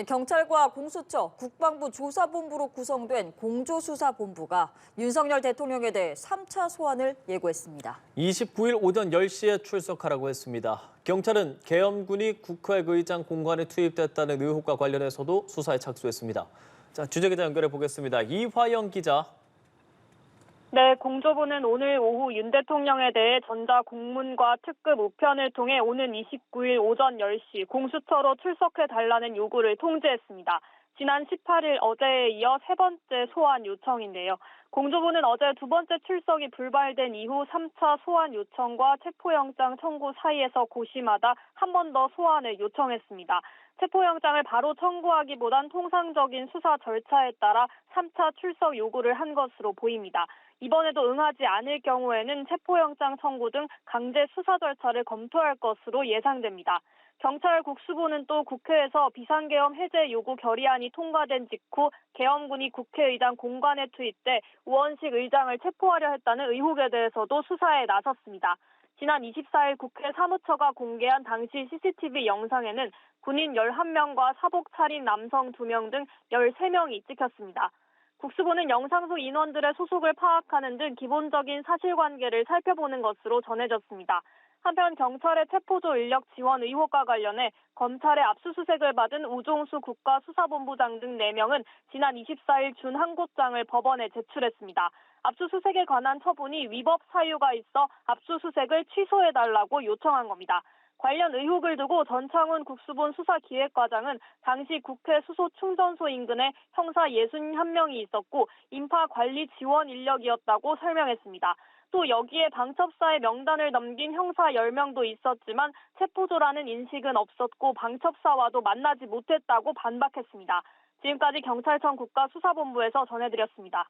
경찰과 공수처, 국방부 조사본부로 구성된 공조수사본부가 윤석열 대통령에 대해 3차 소환을 예고했습니다. 29일 오전 10시에 출석하라고 했습니다. 경찰은 계엄군이 국회의장 공관에 투입됐다는 의혹과 관련해서도 수사에 착수했습니다. 자, 취재기자 연결해 보겠습니다. 이화영 기자. 네, 공조부는 오늘 오후 윤 대통령에 대해 전자공문과 특급 우편을 통해 오는 29일 오전 10시 공수처로 출석해달라는 요구를 통지했습니다. 지난 18일 어제에 이어 세 번째 소환 요청인데요. 공조부는 어제 두 번째 출석이 불발된 이후 3차 소환 요청과 체포영장 청구 사이에서 고심하다 한 번 더 소환을 요청했습니다. 체포영장을 바로 청구하기보단 통상적인 수사 절차에 따라 3차 출석 요구를 한 것으로 보입니다. 이번에도 응하지 않을 경우에는 체포영장 청구 등 강제 수사 절차를 검토할 것으로 예상됩니다. 경찰 국수부는 또 국회에서 비상계엄 해제 요구 결의안이 통과된 직후 계엄군이 국회의장 공관에 투입돼 우원식 의장을 체포하려 했다는 의혹에 대해서도 수사에 나섰습니다. 지난 24일 국회 사무처가 공개한 당시 CCTV 영상에는 군인 11명과 사복 차린 남성 2명 등 13명이 찍혔습니다. 국수부는 영상 속 인원들의 소속을 파악하는 등 기본적인 사실관계를 살펴보는 것으로 전해졌습니다. 한편 경찰의 체포조 인력 지원 의혹과 관련해 검찰의 압수수색을 받은 우종수 국가수사본부장 등 4명은 지난 24일 준항고장을 법원에 제출했습니다. 압수수색에 관한 처분이 위법 사유가 있어 압수수색을 취소해달라고 요청한 겁니다. 관련 의혹을 두고 전창훈 국수본 수사기획과장은 당시 국회 수소 충전소 인근에 형사 61명이 있었고 인파 관리 지원 인력이었다고 설명했습니다. 또 여기에 방첩사의 명단을 넘긴 형사 10명도 있었지만 체포조라는 인식은 없었고 방첩사와도 만나지 못했다고 반박했습니다. 지금까지 경찰청 국가수사본부에서 전해드렸습니다.